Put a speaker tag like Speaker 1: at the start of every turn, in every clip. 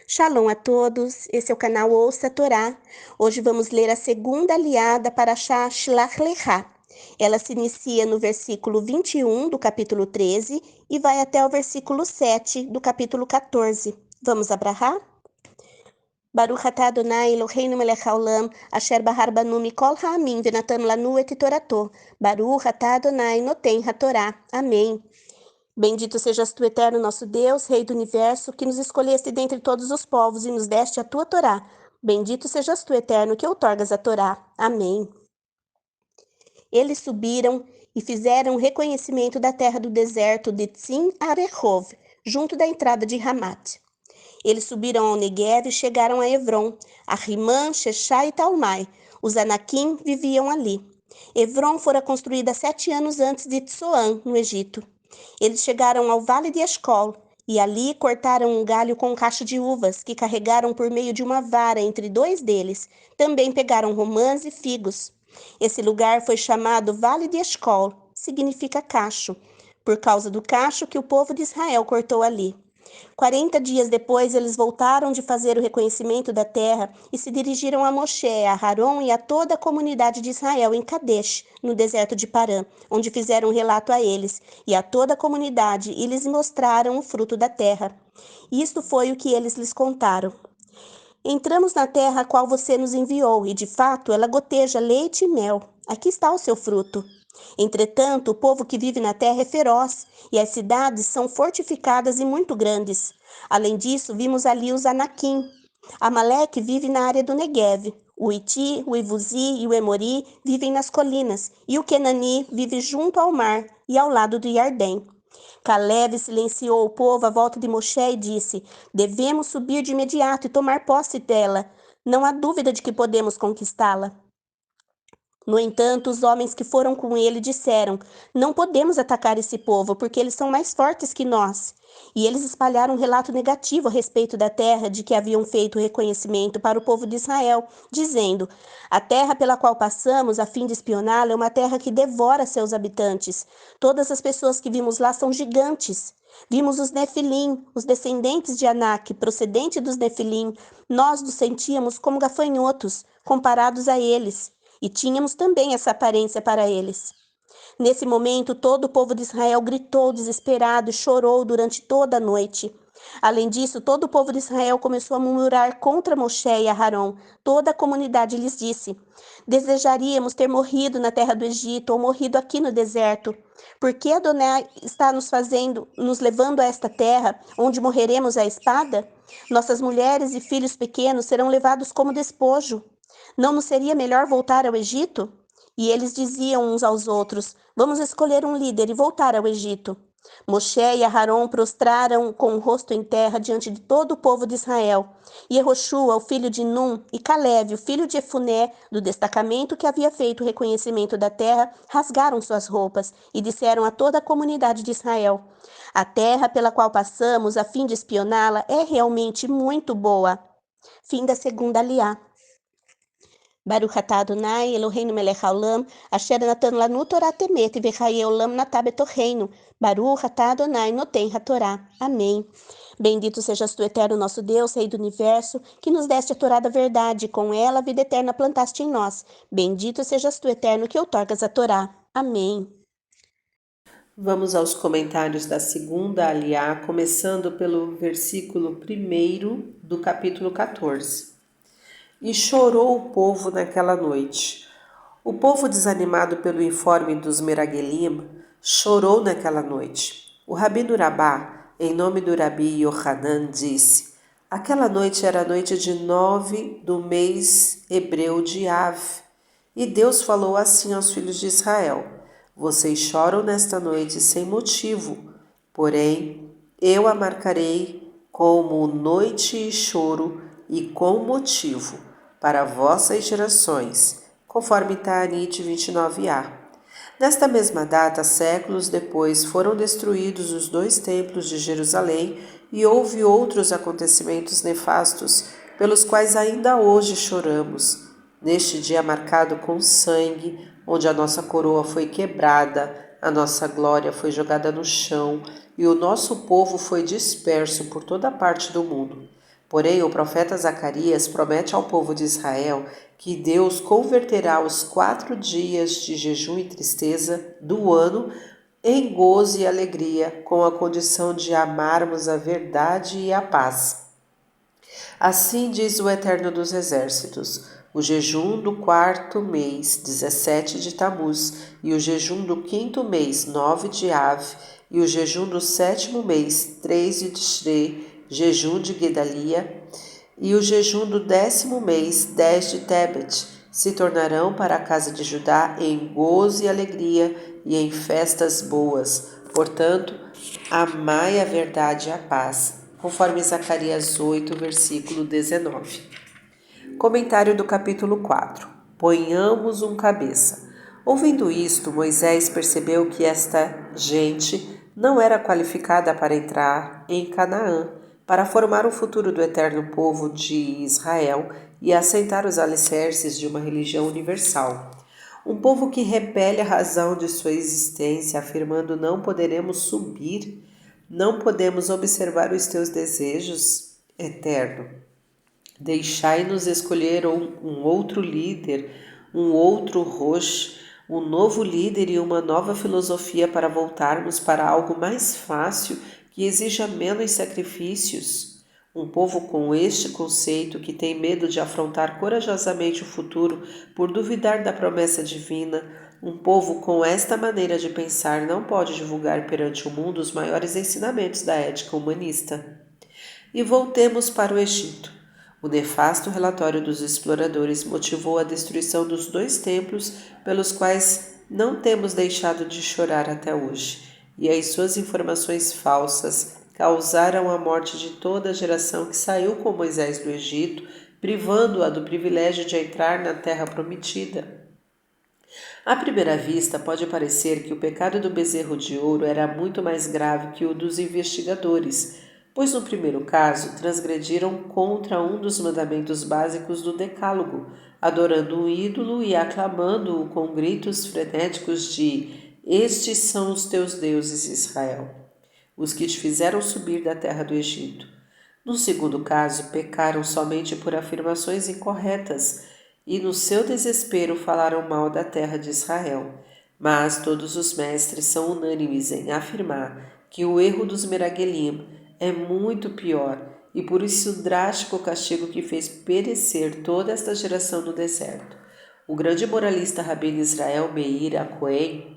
Speaker 1: Shalom a todos, esse é o canal Ouça a Torá. Hoje vamos ler a segunda aliada para Shlach Lecha. Ela se inicia no versículo 21 do capítulo 13 e vai até o versículo 7 do capítulo 14. Vamos abrahar? Baruch atah Adonai Eloheinu melech haolam, asher bahar banu mikol ha'amim venatan lanu et torato. Baruch atah Adonai noten hatorá. Amém. Bendito sejas tu, eterno nosso Deus, Rei do Universo, que nos escolheste dentre todos os povos e nos deste a tua Torá. Bendito sejas tu, eterno, que outorgas a Torá. Amém. Eles subiram e fizeram reconhecimento da terra do deserto de Tzin Arehov, junto da entrada de Hamat. Eles subiram ao Negev e chegaram a Hebron, a Rimã, Sheshá e Talmai. Os Anaquim viviam ali. Hebron fora construída 7 anos antes de Tsoan, no Egito. Eles chegaram ao vale de Escol, e ali cortaram um galho com um cacho de uvas, que carregaram por meio de uma vara entre 2 deles. Também pegaram romãs e figos. Esse lugar foi chamado Vale de Escol, significa cacho, por causa do cacho que o povo de Israel cortou ali. 40 dias depois, eles voltaram de fazer o reconhecimento da terra e se dirigiram a Moshe, a Haron e a toda a comunidade de Israel em Kadesh, no deserto de Parã, onde fizeram um relato a eles e a toda a comunidade e lhes mostraram o fruto da terra. Isto foi o que eles lhes contaram. Entramos na terra a qual você nos enviou, e de fato ela goteja leite e mel. Aqui está o seu fruto. Entretanto, o povo que vive na terra é feroz, e as cidades são fortificadas e muito grandes. Além disso, vimos ali os Anaquim. Amaleque vive na área do Negev. O Iti, o Ivuzi e o Emori vivem nas colinas, e o Kenani vive junto ao mar e ao lado do Iardém. Caleb silenciou o povo à volta de Moshe e disse: devemos subir de imediato e tomar posse dela. Não há dúvida de que podemos conquistá-la. No entanto, os homens que foram com ele disseram: não podemos atacar esse povo, porque eles são mais fortes que nós. E eles espalharam um relato negativo a respeito da terra de que haviam feito o reconhecimento para o povo de Israel, dizendo: a terra pela qual passamos a fim de espioná-la é uma terra que devora seus habitantes. Todas as pessoas que vimos lá são gigantes. Vimos os Nefilim, os descendentes de Anak, procedente dos Nefilim. Nós nos sentíamos como gafanhotos, comparados a eles. E tínhamos também essa aparência para eles. Nesse momento, todo o povo de Israel gritou desesperado e chorou durante toda a noite. Além disso, todo o povo de Israel começou a murmurar contra Moshe e Aharon. Toda a comunidade lhes disse: desejaríamos ter morrido na terra do Egito ou morrido aqui no deserto. Por que Adonai está nos levando a esta terra, onde morreremos à espada? Nossas mulheres e filhos pequenos serão levados como despojo. Não nos seria melhor voltar ao Egito? E eles diziam uns aos outros: vamos escolher um líder e voltar ao Egito. Moshe e Aharon prostraram com o rosto em terra diante de todo o povo de Israel. E Yehoshua, o filho de Num, e Caleb, o filho de Efuné, do destacamento que havia feito o reconhecimento da terra, rasgaram suas roupas e disseram a toda a comunidade de Israel: a terra pela qual passamos a fim de espioná-la é realmente muito boa. Fim da segunda aliá. Baruch atah Adonai Eloheinu melech haolam, asher natan lanu Torah temet v'chayei olam natah betocheinu. Baruch atah Adonai noten hatorá. Amém. Bendito sejas tu, eterno nosso Deus, Rei do Universo, que nos deste a Torá da verdade, com ela a vida eterna plantaste em nós. Bendito sejas tu, eterno, que outorgas a Torá. Amém.
Speaker 2: Vamos aos comentários da segunda aliá, começando pelo versículo 1 do capítulo 14. E chorou o povo naquela noite. O povo, desanimado pelo informe dos Meragelim, chorou naquela noite. O Rabino Rabá, em nome do Rabi Yohanan, disse: aquela noite era a noite de 9 do mês hebreu de Av. E Deus falou assim aos filhos de Israel: vocês choram nesta noite sem motivo, porém eu a marcarei como noite e choro e com motivo para vossas gerações, conforme Taanit 29a. Nesta mesma data, séculos depois, foram destruídos os 2 templos de Jerusalém e houve outros acontecimentos nefastos, pelos quais ainda hoje choramos. Neste dia marcado com sangue, onde a nossa coroa foi quebrada, a nossa glória foi jogada no chão e o nosso povo foi disperso por toda parte do mundo. Porém, o profeta Zacarias promete ao povo de Israel que Deus converterá os 4 dias de jejum e tristeza do ano em gozo e alegria, com a condição de amarmos a verdade e a paz. Assim diz o Eterno dos Exércitos: o jejum do 4º mês, 17 de Tamuz, e o jejum do 5º mês, 9 de Av, e o jejum do 7º mês, 3 de Tishrei, jejum de Gedalia, e o jejum do 10º mês, 10 de Tebet, se tornarão para a casa de Judá em gozo e alegria e em festas boas. Portanto, amai a verdade e a paz, conforme Zacarias 8, versículo 19. Comentário do capítulo 4. Ponhamos um cabeça. Ouvindo isto, Moisés percebeu que esta gente não era qualificada para entrar em Canaã, para formar o futuro do eterno povo de Israel e assentar os alicerces de uma religião universal. Um povo que repele a razão de sua existência, afirmando: não poderemos subir, não podemos observar os teus desejos, eterno. Deixai-nos escolher um outro líder, um outro roche, um novo líder e uma nova filosofia para voltarmos para algo mais fácil que exija menos sacrifícios. Um povo com este conceito, que tem medo de afrontar corajosamente o futuro por duvidar da promessa divina, um povo com esta maneira de pensar não pode divulgar perante o mundo os maiores ensinamentos da ética humanista. E voltemos para o Egito. O nefasto relatório dos exploradores motivou a destruição dos 2 templos pelos quais não temos deixado de chorar até hoje, e as suas informações falsas causaram a morte de toda a geração que saiu com Moisés do Egito, privando-a do privilégio de entrar na terra prometida. À primeira vista, pode parecer que o pecado do bezerro de ouro era muito mais grave que o dos investigadores, pois no primeiro caso transgrediram contra um dos mandamentos básicos do Decálogo, adorando um ídolo e aclamando-o com gritos frenéticos de: estes são os teus deuses, Israel, os que te fizeram subir da terra do Egito. No segundo caso, pecaram somente por afirmações incorretas e, no seu desespero, falaram mal da terra de Israel. Mas todos os mestres são unânimes em afirmar que o erro dos Meragelim é muito pior e por isso o drástico castigo que fez perecer toda esta geração no deserto. O grande moralista rabino Israel Meir Cohen,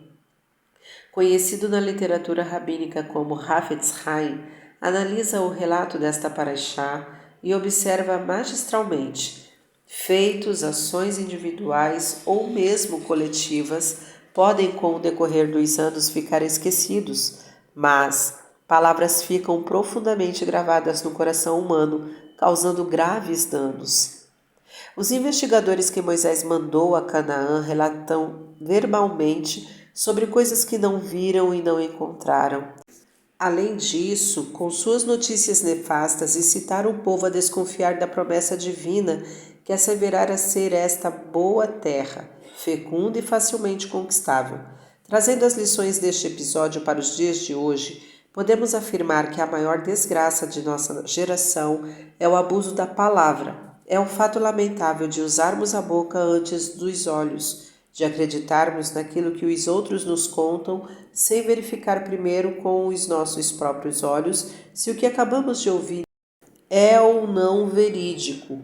Speaker 2: conhecido na literatura rabínica como Hafetz Haim, analisa o relato desta paraxá e observa magistralmente: feitos, ações individuais ou mesmo coletivas podem com o decorrer dos anos ficar esquecidos, mas palavras ficam profundamente gravadas no coração humano, causando graves danos. Os investigadores que Moisés mandou a Canaã relatam verbalmente sobre coisas que não viram e não encontraram. Além disso, com suas notícias nefastas, incitaram o povo a desconfiar da promessa divina que asseverara ser esta boa terra, fecunda e facilmente conquistável. Trazendo as lições deste episódio para os dias de hoje, podemos afirmar que a maior desgraça de nossa geração é o abuso da palavra. É um fato lamentável de usarmos a boca antes dos olhos, de acreditarmos naquilo que os outros nos contam, sem verificar primeiro com os nossos próprios olhos se o que acabamos de ouvir é ou não verídico.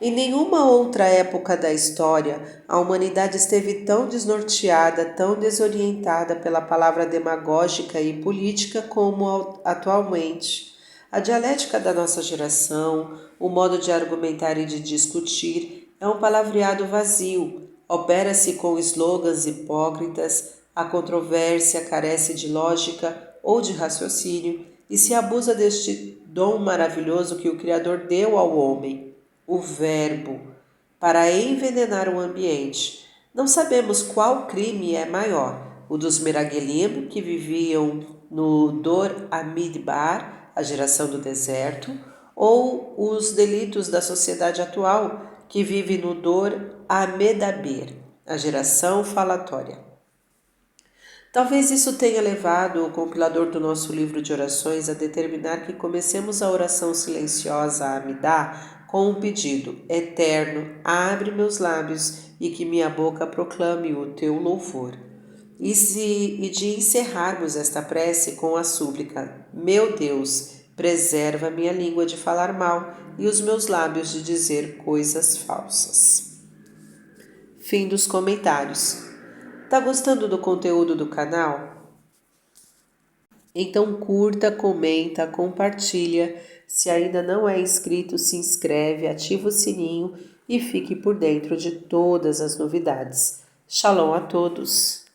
Speaker 2: Em nenhuma outra época da história, a humanidade esteve tão desnorteada, tão desorientada pela palavra demagógica e política como atualmente. A dialética da nossa geração, o modo de argumentar e de discutir, é um palavreado vazio. Opera-se com slogans hipócritas, a controvérsia carece de lógica ou de raciocínio e se abusa deste dom maravilhoso que o Criador deu ao homem, o Verbo, para envenenar o ambiente. Não sabemos qual crime é maior, o dos Meragelim, que viviam no Dor Amidbar, a geração do deserto, ou os delitos da sociedade atual, que vive no Dor Amedaber, a geração falatória. Talvez isso tenha levado o compilador do nosso livro de orações a determinar que comecemos a oração silenciosa Amidá com um pedido: Eterno, abre meus lábios e que minha boca proclame o teu louvor. E de encerrarmos esta prece com a súplica: Meu Deus, preserva minha língua de falar mal e os meus lábios de dizer coisas falsas. Fim dos comentários. Tá gostando do conteúdo do canal? Então curta, comenta, compartilha. Se ainda não é inscrito, se inscreve, ativa o sininho e fique por dentro de todas as novidades. Shalom a todos!